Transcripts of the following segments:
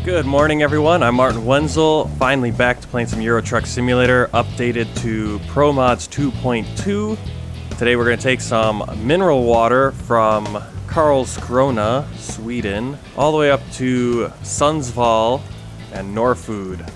Good morning, everyone. I'm Martin Wenzel, finally back to playing some Euro Truck Simulator, updated to ProMods 2.2. Today we're going to take some mineral water from Karlskrona, Sweden, all the way up to Sundsvall and Norrfood.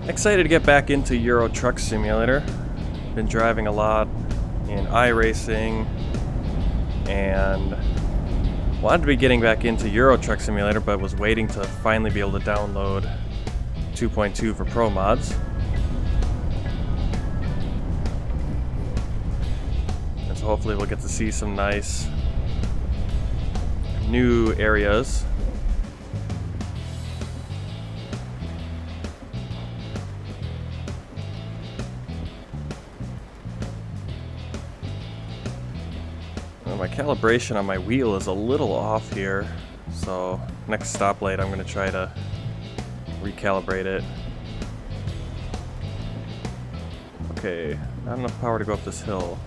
Excited to get back into Euro Truck Simulator. Been driving a lot in iRacing and wanted to be getting back into Euro Truck Simulator, but was waiting to finally be able to download 2.2 for ProMods. And so hopefully we'll get to see some nice new areas. My calibration on my wheel is a little off here, so next stoplight I'm going to try to recalibrate it. Okay, not enough power to go up this hill.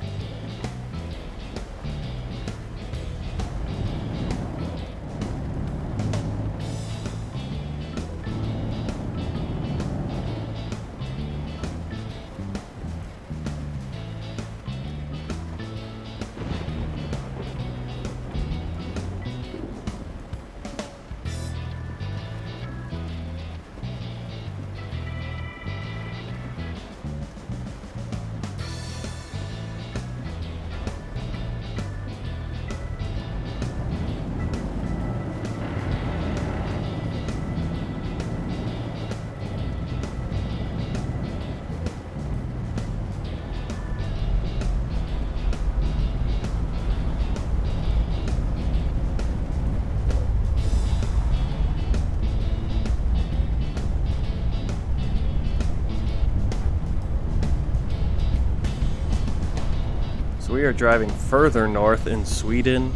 So we are driving further north in Sweden.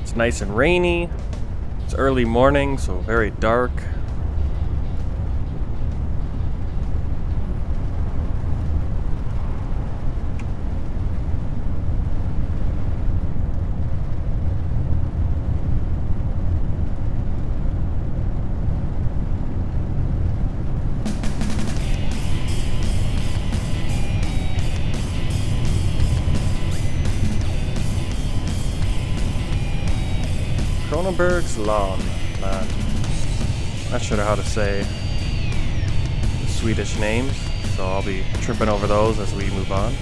It's nice and rainy. It's early morning, so very dark. Kronenberg's Lawn. Not sure how to say the Swedish names, so I'll be tripping over those as we move on.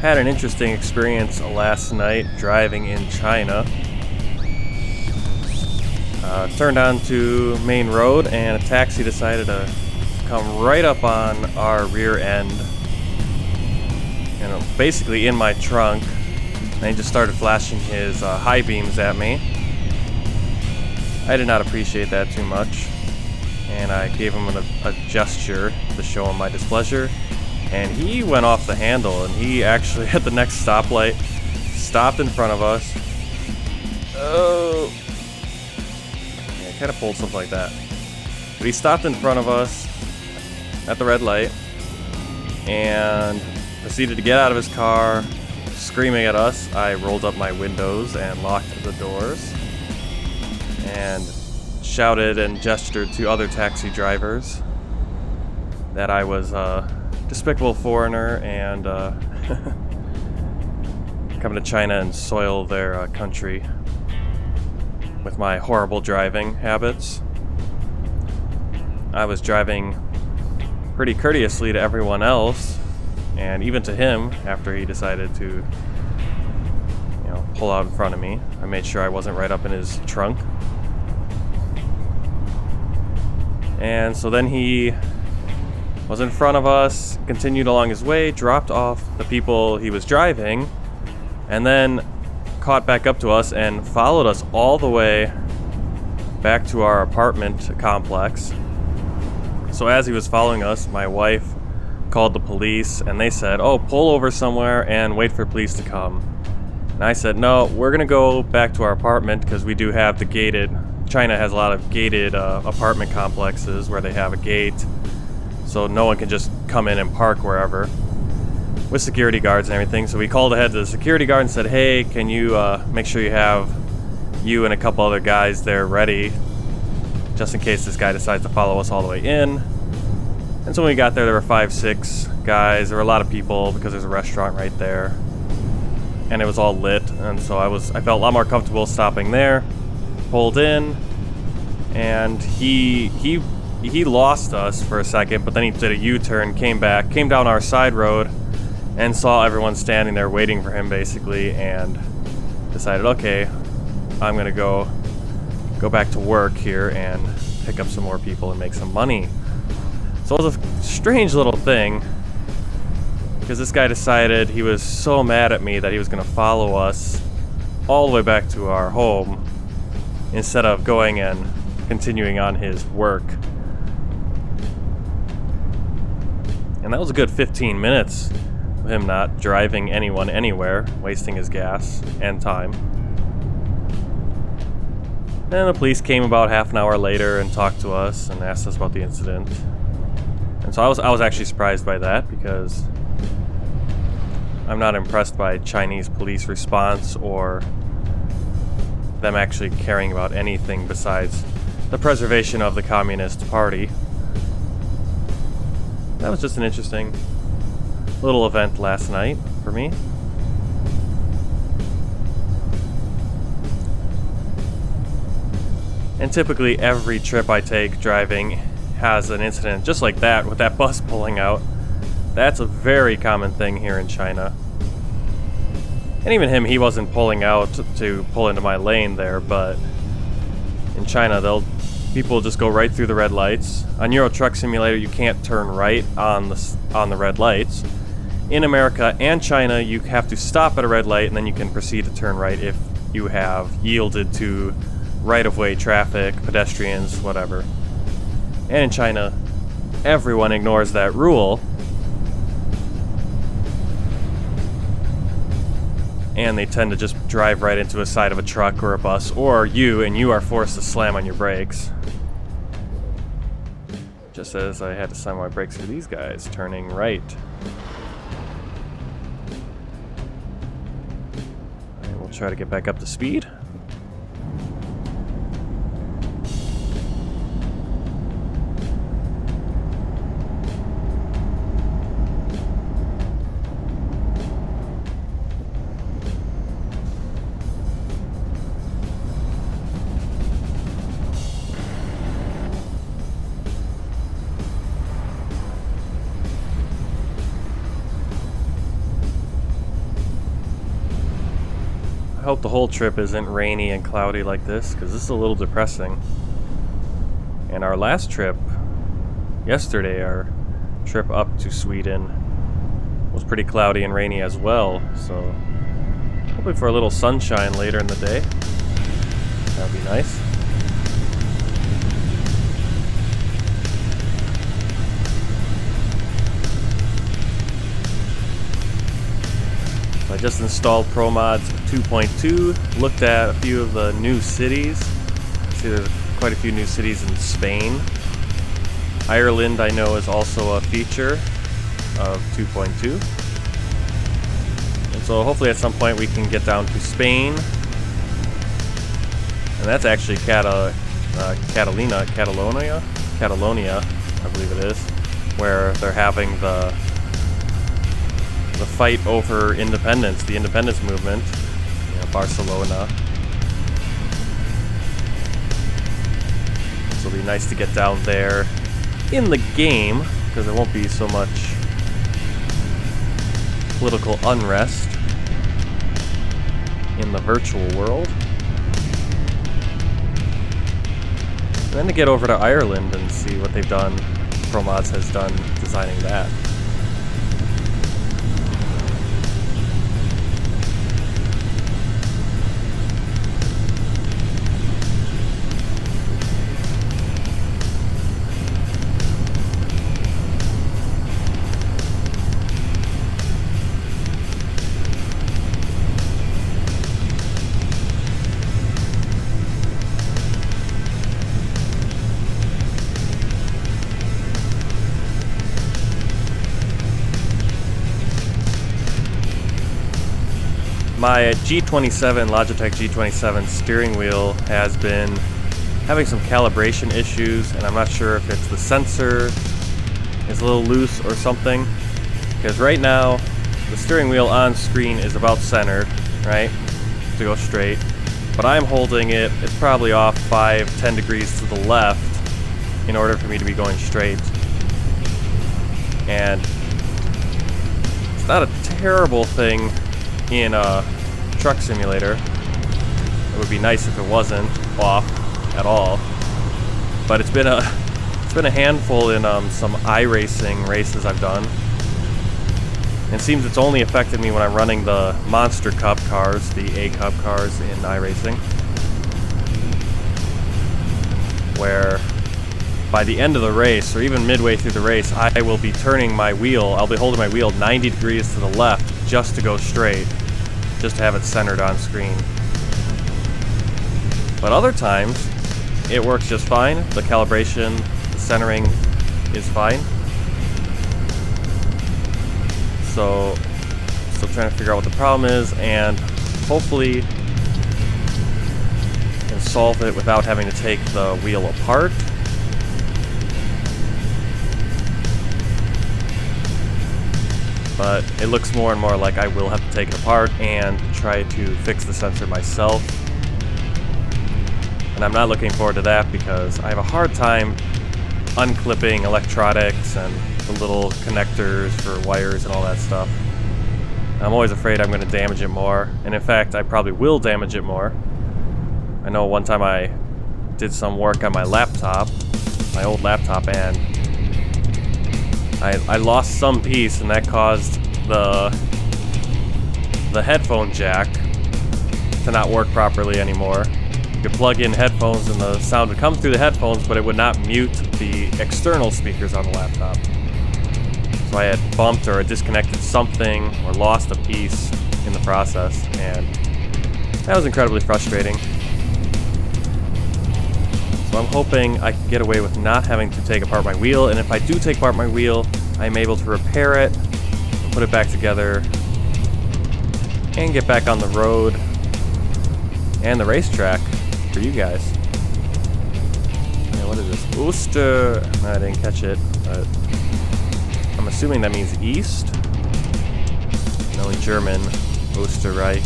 had an interesting experience last night driving in China. Turned onto Main Road and a taxi decided to come right up on our rear end, and basically in my trunk, and he just started flashing his high beams at me. I did not appreciate that too much, and I gave him a gesture to show him my displeasure, and he went off the handle, and he actually at the next stoplight stopped in front of us. Oh, yeah, kind of pulled something like that, but he stopped in front of us at the red light and proceeded to get out of his car, screaming at us. I rolled up my windows and locked the doors and shouted and gestured to other taxi drivers that I was a despicable foreigner and come to China and soil their country with my horrible driving habits. I was driving pretty courteously to everyone else, and even to him after he decided to, pull out in front of me. I made sure I wasn't right up in his trunk. And so then he was in front of us, continued along his way, dropped off the people he was driving, and then caught back up to us and followed us all the way back to our apartment complex. So as he was following us, my wife called the police, and they said, "Oh, pull over somewhere and wait for police to come." And I said, "No, we're gonna go back to our apartment because we do have the gated." China has a lot of gated apartment complexes where they have a gate, so no one can just come in and park wherever, with security guards and everything. So we called ahead to the security guard and said, "Hey, can you make sure you have you and a couple other guys there ready, just in case this guy decides to follow us all the way in?" And so when we got there were 5-6 guys. There were a lot of people because there's a restaurant right there, and it was all lit. And so I felt a lot more comfortable stopping there. Pulled in, and he lost us for a second, but then he did a U-turn, came back, came down our side road, and saw everyone standing there waiting for him basically, and decided, okay, I'm gonna go back to work here and pick up some more people and make some money. So it was a strange little thing, because this guy decided he was so mad at me that he was gonna follow us all the way back to our home instead of going and continuing on his work. And that was a good 15 minutes of him not driving anyone anywhere, wasting his gas and time. Then the police came about half an hour later and talked to us and asked us about the incident. And so I was actually surprised by that, because I'm not impressed by Chinese police response or them actually caring about anything besides the preservation of the Communist Party. That was just an interesting little event last night for me. And typically every trip I take driving has an incident just like that, with that bus pulling out. That's a very common thing here in China. And even him, he wasn't pulling out to pull into my lane there, but in China, people just go right through the red lights. On Euro Truck Simulator, you can't turn right on the red lights. In America and China, you have to stop at a red light, and then you can proceed to turn right if you have yielded to right-of-way traffic, pedestrians, whatever. And in China, everyone ignores that rule, and they tend to just drive right into a side of a truck or a bus, or you are forced to slam on your brakes. Just as I had to slam my brakes for these guys turning right. And we'll try to get back up to speed. hope the whole trip isn't rainy and cloudy like this, because this is a little depressing. And our last trip, yesterday, our trip up to Sweden, was pretty cloudy and rainy as well, so hoping for a little sunshine later in the day. That'd be nice. So I just installed ProMods 2.2, looked at a few of the new cities. See, there's quite a few new cities in Spain. Ireland, I know, is also a feature of 2.2. And so hopefully at some point we can get down to Spain. And that's actually Catalonia, I believe it is, where they're having the fight over independence, the independence movement, Barcelona. So it'll be nice to get down there in the game, because there won't be so much political unrest in the virtual world. And then to get over to Ireland and see what they've done, ProMods has done designing that. My G27, Logitech G27 steering wheel has been having some calibration issues, and I'm not sure if it's the sensor is a little loose or something, because right now the steering wheel on screen is about centered, right, to go straight, but I'm holding it, it's probably off 5-10 degrees to the left in order for me to be going straight. And it's not a terrible thing in a truck simulator. It would be nice if it wasn't off at all, but it's been a handful in some iRacing races I've done. And it seems it's only affected me when I'm running the Monster Cup cars, the A Cup cars in iRacing, where by the end of the race, or even midway through the race, I will be turning my wheel, I'll be holding my wheel 90 degrees to the left just to go straight, just to have it centered on screen. But other times, it works just fine. The calibration, the centering is fine. So, still trying to figure out what the problem is, and hopefully can solve it without having to take the wheel apart. But it looks more and more like I will have to take it apart and try to fix the sensor myself. And I'm not looking forward to that because I have a hard time unclipping electronics and the little connectors for wires and all that stuff. And I'm always afraid I'm going to damage it more. And in fact, I probably will damage it more. I know one time I did some work on my laptop, my old laptop, and I lost some piece, and that caused the headphone jack to not work properly anymore. You could plug in headphones and the sound would come through the headphones, but it would not mute the external speakers on the laptop. So I had bumped or disconnected something or lost a piece in the process, and that was incredibly frustrating. So I'm hoping I can get away with not having to take apart my wheel, and if I do take apart my wheel, I'm able to repair it, and put it back together, and get back on the road and the racetrack for you guys. Yeah, what is this? Oster. No, I didn't catch it, but I'm assuming that means east. No, in German, Österreich.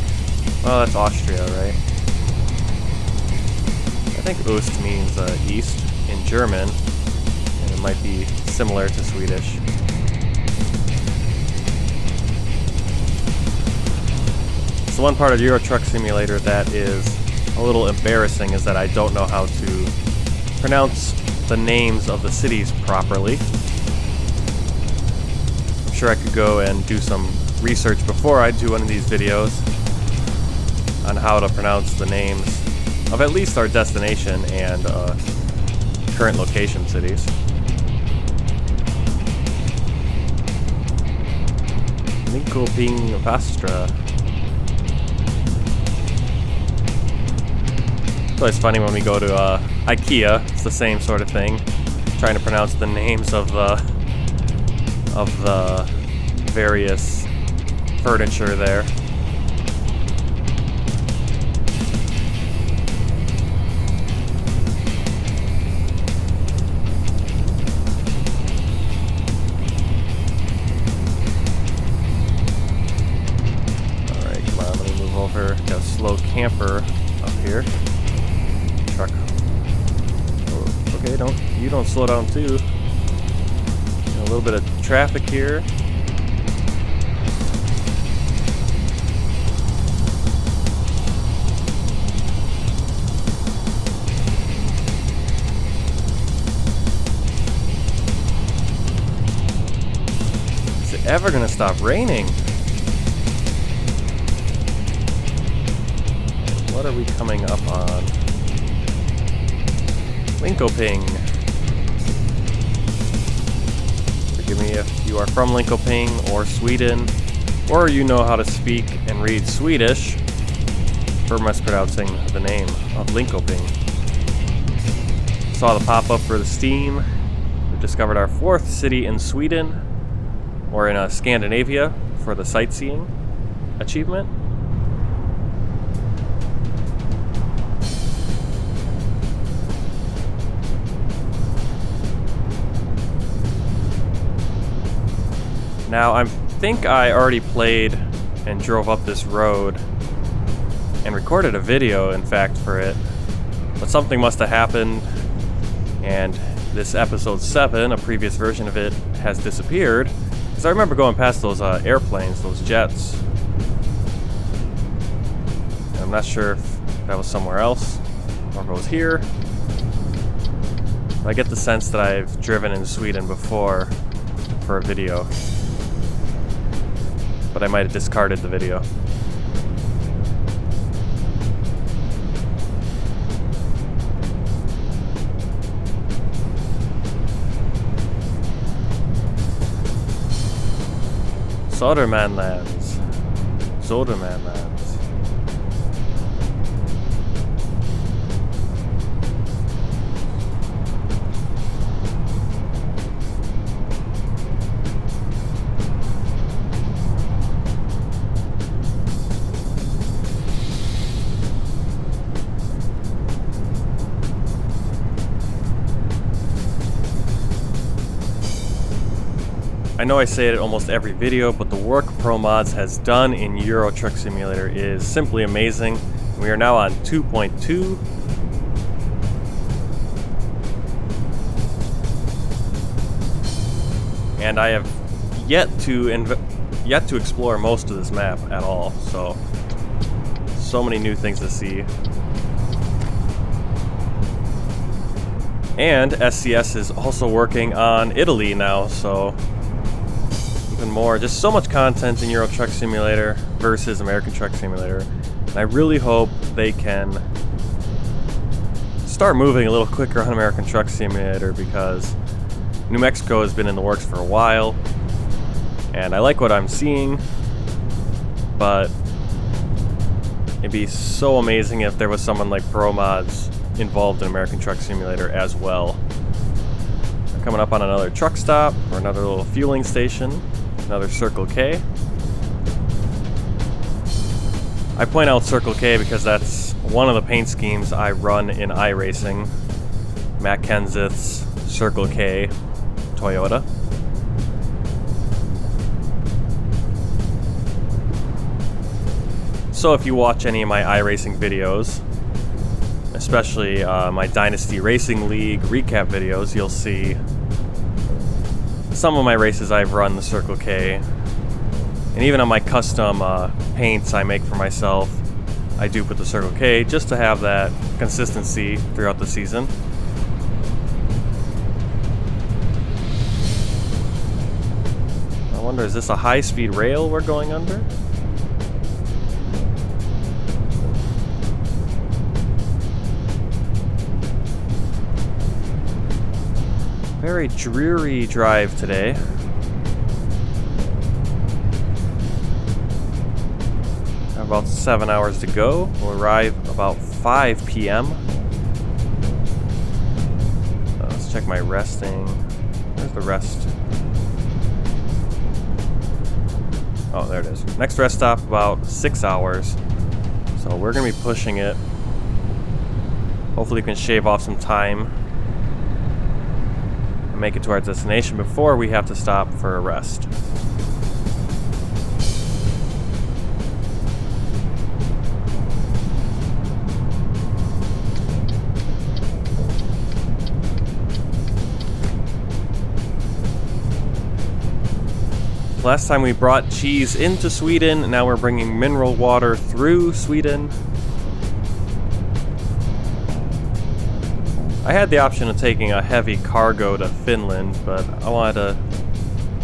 Well, that's Austria, right? I think Ost means east in German, and it might be similar to Swedish. So one part of Euro Truck Simulator that is a little embarrassing is that I don't know how to pronounce the names of the cities properly. I'm sure I could go and do some research before I do one of these videos on how to pronounce the names of at least our destination and current location cities. Linkoping Vastra. It's always funny when we go to IKEA. It's the same sort of thing, trying to pronounce the names of the various furniture there. Alright, come on, let me move over. Got a slow camper up here. Truck. Oh, okay, you don't slow down too. A little bit of traffic here. Is it ever gonna stop raining? What are we coming up on? Linkoping. Forgive me if you are from Linkoping or Sweden, or you know how to speak and read Swedish for mispronouncing the name of Linkoping. Saw the pop-up for the Steam. We discovered our 4th city in Sweden, or in Scandinavia, for the sightseeing achievement. Now, I think I already played and drove up this road and recorded a video, in fact, for it. But something must have happened, and this episode 7, a previous version of it, has disappeared. Because I remember going past those airplanes, those jets. And I'm not sure if that was somewhere else, or if it was here. But I get the sense that I've driven in Sweden before for a video. But I might have discarded the video. Sodermanlands. Sodermanlands. I know I say it in almost every video, but the work ProMods has done in Euro Truck Simulator is simply amazing. We are now on 2.2. And I have yet to explore most of this map at all, so many new things to see. And SCS is also working on Italy now, so even more. Just so much content in Euro Truck Simulator versus American Truck Simulator. And I really hope they can start moving a little quicker on American Truck Simulator, because New Mexico has been in the works for a while. And I like what I'm seeing, but it'd be so amazing if there was someone like ProMods involved in American Truck Simulator as well. We're coming up on another truck stop, or another little fueling station, another Circle K. I point out Circle K because that's one of the paint schemes I run in iRacing. Matt Kenseth's Circle K Toyota. So if you watch any of my iRacing videos, especially my Dynasty Racing League recap videos, you'll see some of my races I've run the Circle K And even on my custom paints I make for myself, I do put the Circle K just to have that consistency throughout the season. I wonder, is this a high-speed rail we're going under? Very dreary drive today. About 7 hours to go. We'll arrive about 5 p.m. Let's check my resting. Where's the rest? Oh, there it is. Next rest stop, about 6 hours. So we're going to be pushing it. Hopefully we can shave off some time and make it to our destination before we have to stop for a rest. Last time we brought cheese into Sweden, now we're bringing mineral water through Sweden. I had the option of taking a heavy cargo to Finland, but I wanted to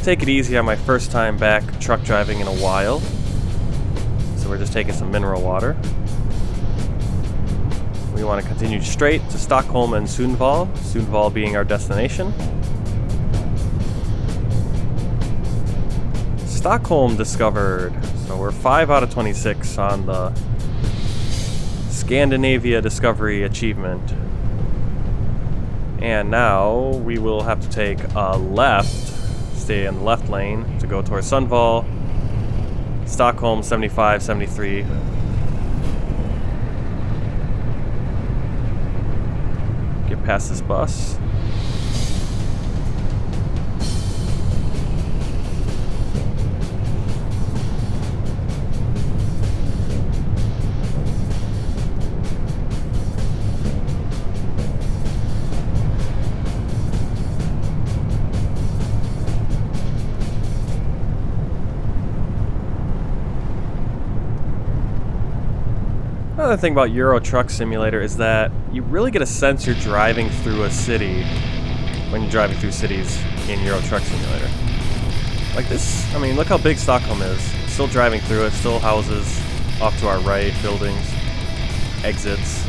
take it easy on my first time back truck driving in a while. So we're just taking some mineral water. We want to continue straight to Stockholm and Sundsvall, Sundsvall being our destination. Stockholm discovered, so we're 5 out of 26 on the Scandinavia Discovery Achievement. And now we will have to take a left, stay in the left lane to go towards Sundsvall, Stockholm 75, 73. Get past this bus. Another thing about Euro Truck Simulator is that you really get a sense you're driving through a city when you're driving through cities in Euro Truck Simulator. Like this, I mean, look how big Stockholm is. Still driving through it, still houses off to our right, buildings, exits.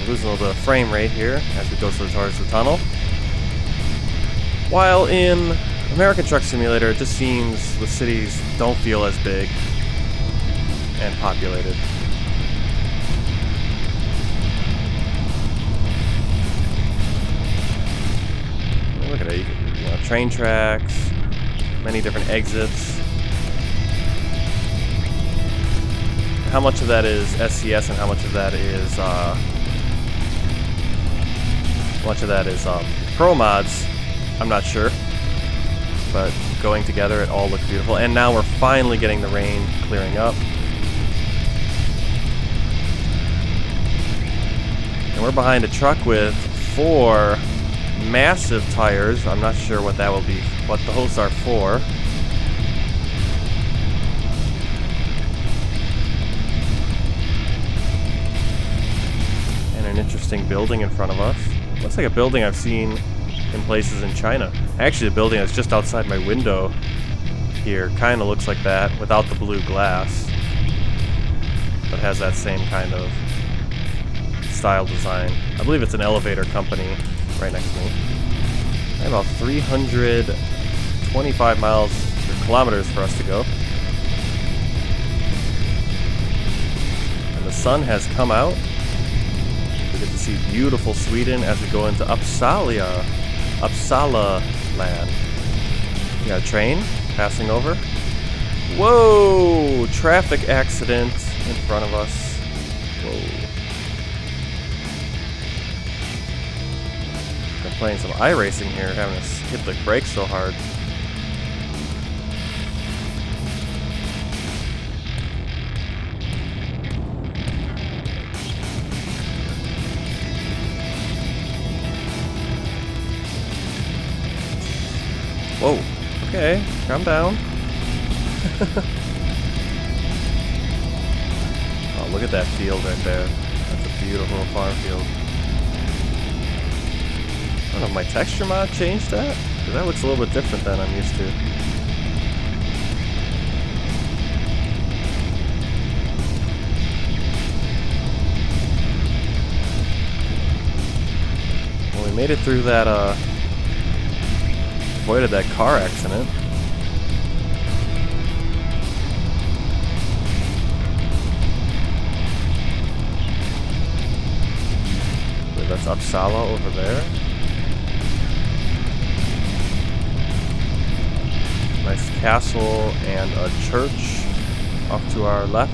Losing a little bit of frame rate here as we go towards the tunnel. While in American Truck Simulator, it just seems the cities don't feel as big and populated. Look at it, you know, train tracks, many different exits. How much of that is SCS and how much of that is ProMods? I'm not sure, but going together it all looks beautiful. And now we're finally getting the rain clearing up. And we're behind a truck with 4 massive tires. I'm not sure what that will be, what those are for. And an interesting building in front of us. Looks like a building I've seen in places in China. Actually, the building that's just outside my window here kind of looks like that without the blue glass, but has that same kind of style design. I believe it's an elevator company right next to me. I have about 325 miles or kilometers for us to go. And the sun has come out. We get to see beautiful Sweden as we go into Uppsala land. We got a train passing over. Whoa! Traffic accident in front of us. Whoa. They're playing some iRacing here, having us hit the brakes so hard. Whoa. Okay, calm down. Oh, look at that field right there. That's a beautiful farm field. I don't know if my texture mod changed that, because that looks a little bit different than I'm used to. Well, we made it through that, avoided that car accident. That's Uppsala over there. Nice castle and a church off to our left.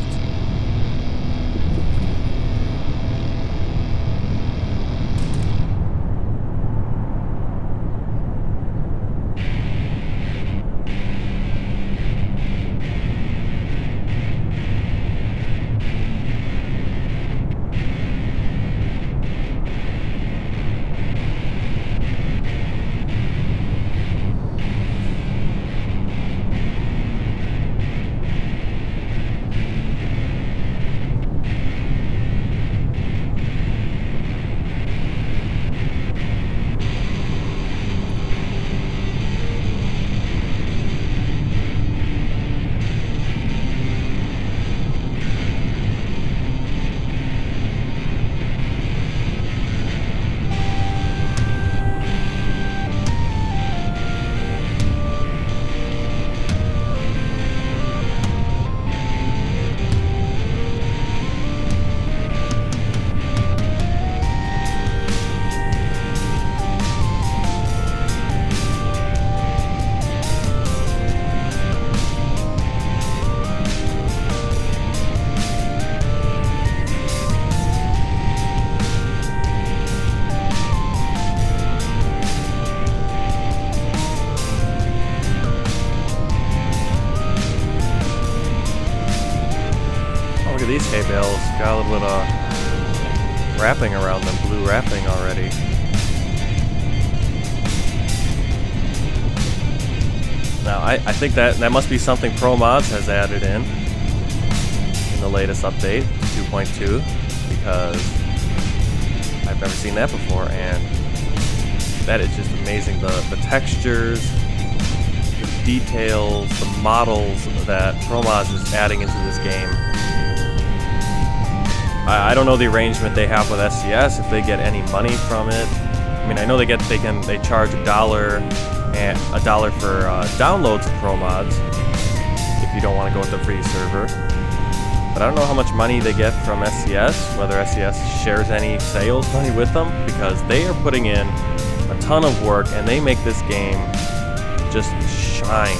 These hay bales got a little bit of wrapping around them, blue wrapping already. Now I think that must be something ProMods has added in the latest update 2.2, because I've never seen that before, and that is just amazing. The textures, the details, the models that ProMods is adding into this game. I don't know the arrangement they have with SCS, if they get any money from it. I mean, I know they charge $1 for downloads of ProMods if you don't want to go with the free server. But I don't know how much money they get from SCS, whether SCS shares any sales money with them, because they are putting in a ton of work and they make this game just shine.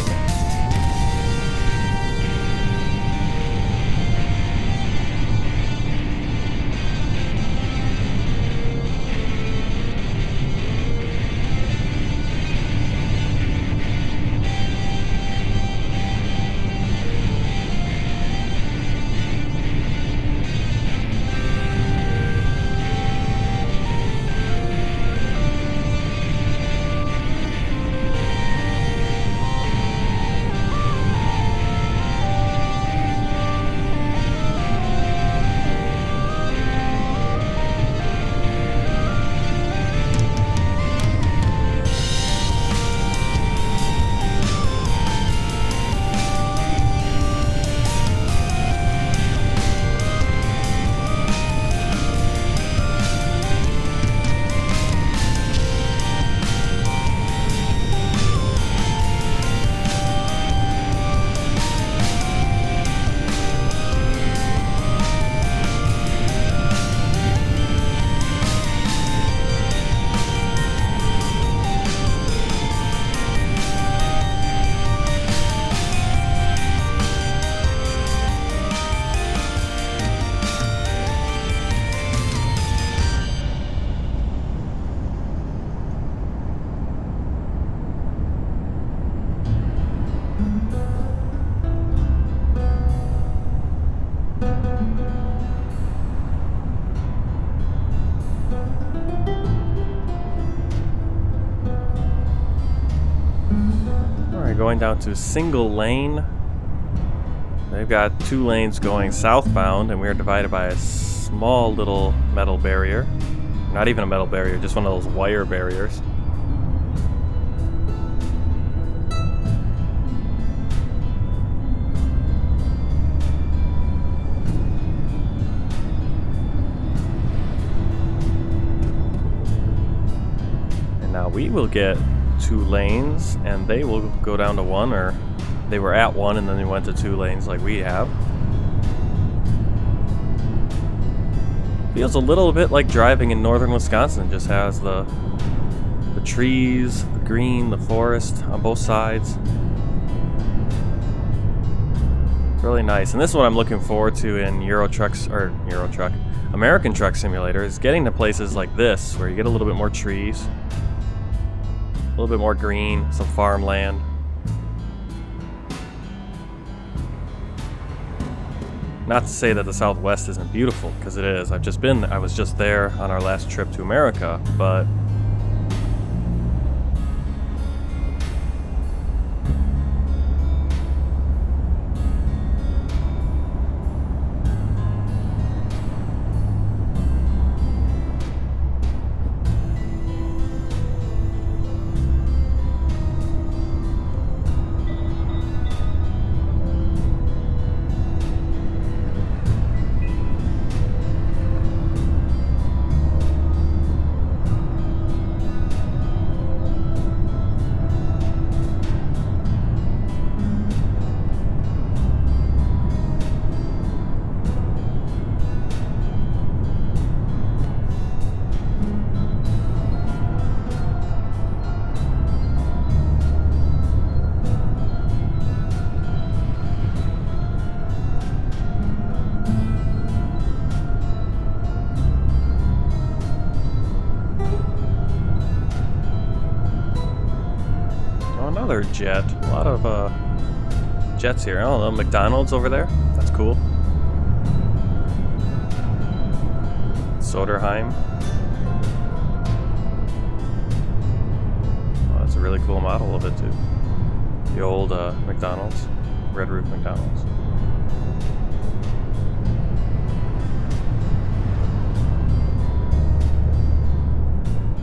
We're going down to single lane. They've got 2 lanes going southbound, and we're divided by a small little metal barrier. Not even a metal barrier, just one of those wire barriers. And now we will get 2 lanes, and they will go down to 1, or they were at 1 and then they went to 2 lanes like we have. Feels a little bit like driving in northern Wisconsin. Just has the trees, the green, the forest on both sides. Really nice. And this is what I'm looking forward to in American Truck Simulator, is getting to places like this where you get a little bit more trees, a little bit more green, some farmland. Not to say that the Southwest isn't beautiful, because it is. I was just there on our last trip to America, but another jet. A lot of jets here. Oh, McDonald's over there. That's cool. Soderheim. Oh, that's a really cool model of it too. The old McDonald's, Red Roof McDonald's.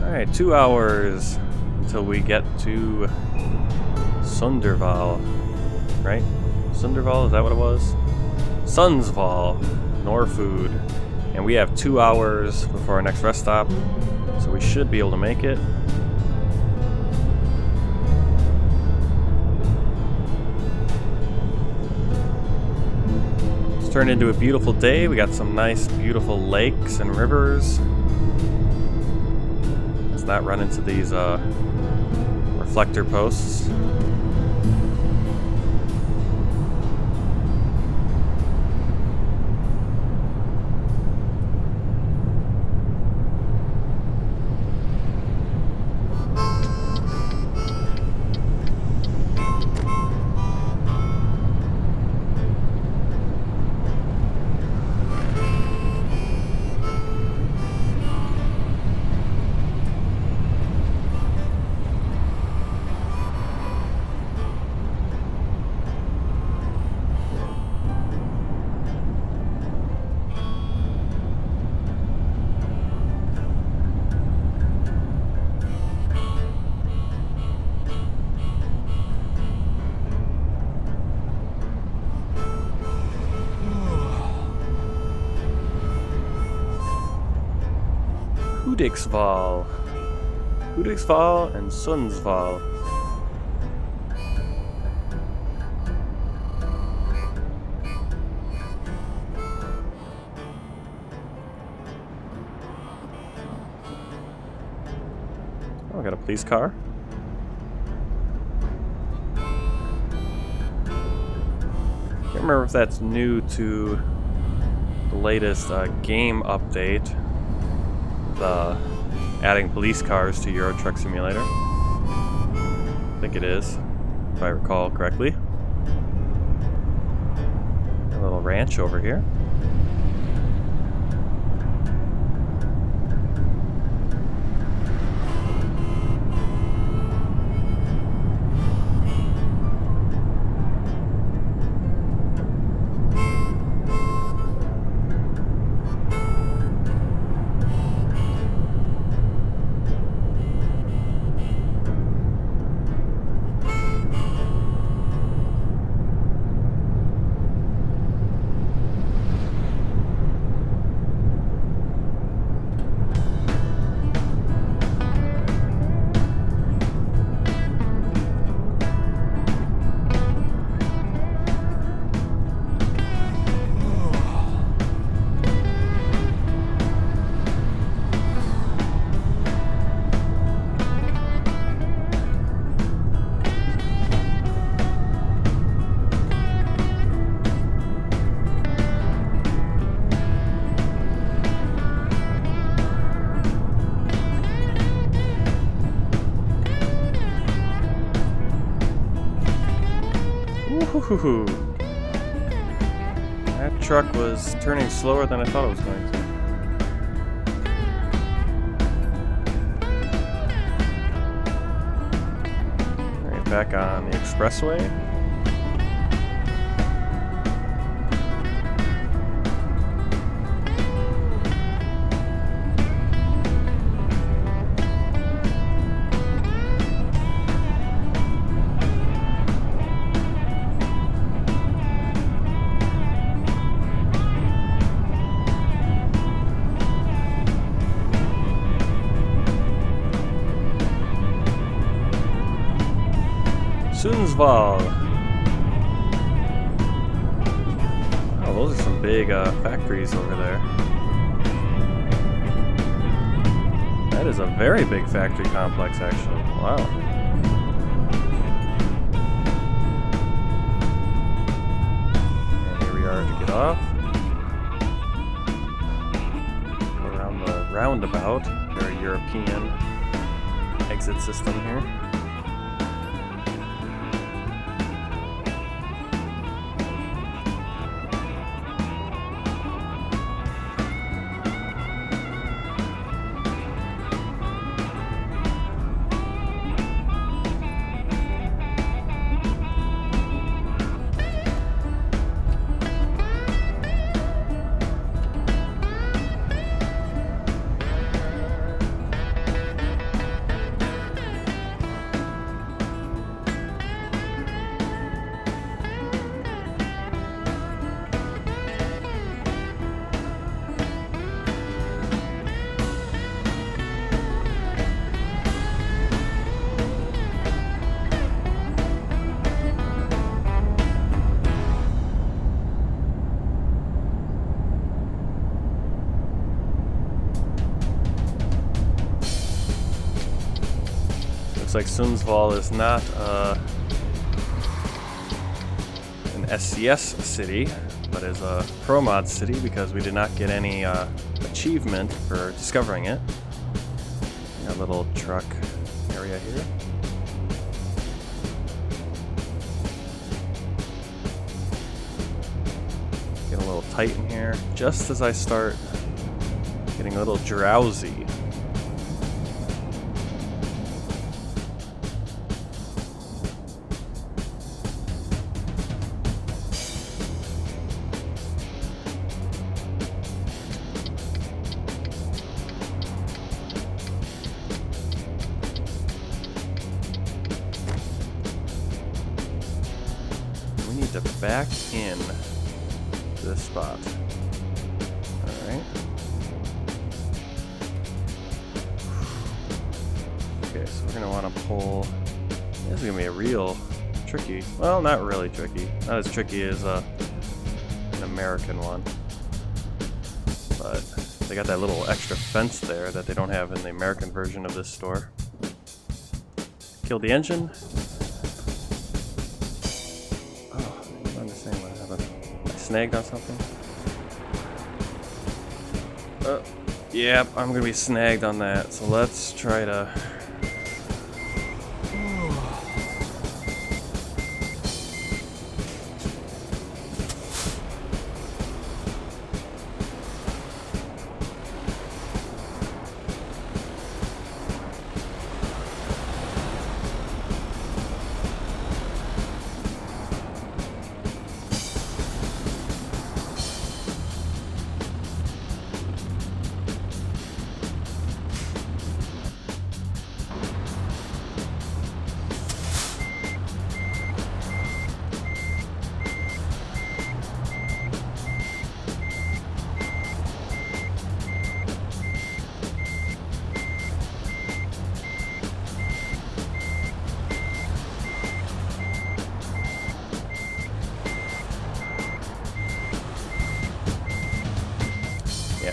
All right, 2 hours until we get to Sundsvall, right? Sundsvall, is that what it was? Sundsvall, Norrfood. And we have 2 hours before our next rest stop, so we should be able to make it. It's turned into a beautiful day. We got some nice, beautiful lakes and rivers. Let's not run into these reflector posts. Hudiksvall and Sundsvall. Oh, I got a police car. Can't remember if that's new to the latest game update. Adding police cars to Euro Truck Simulator. I think it is, if I recall correctly. A little ranch over here. Woohoo! That truck was turning slower than I thought it was going to. Alright, back on the expressway. Sundsvall. Oh, those are some big factories over there. That is a very big factory complex, actually. Wow. And here we are to get off. Go around the roundabout. Very European exit system here. Looks like Sundsvall is not an SCS city, but is a ProMods city because we did not get any achievement for discovering it. Got a little truck area here. Getting a little tight in here just as I start getting a little drowsy. To back in this spot. Alright. Okay, so we're going to want to pull. This is going to be a real tricky. Well, not really tricky. Not as tricky as an American one. But they got that little extra fence there that they don't have in the American version of this store. Killed the engine. Snagged on something? Yep, I'm gonna be snagged on that, so let's try to...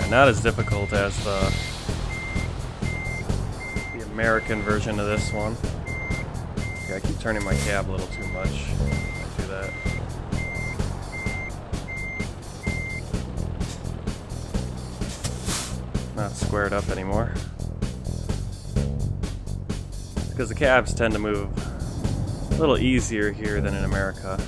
Not as difficult as the American version of this one. Okay, I keep turning my cab a little too much. I do that. Not squared up anymore. Because the cabs tend to move a little easier here than in America.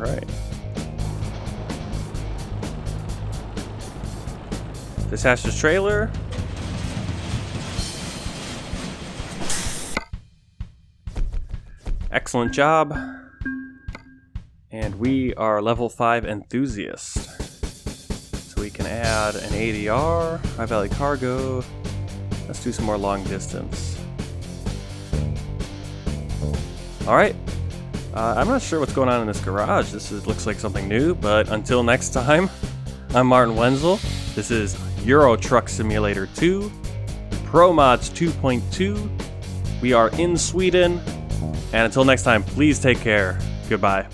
right. Disaster's trailer. Excellent job. And we are level 5 enthusiast. So we can add an ADR, High Valley Cargo. Let's do some more long distance. Alright. I'm not sure what's going on in this garage. Looks like something new, but until next time, I'm Martin Wenzel. This is Euro Truck Simulator 2, ProMods 2.2. We are in Sweden. And until next time, please take care. Goodbye.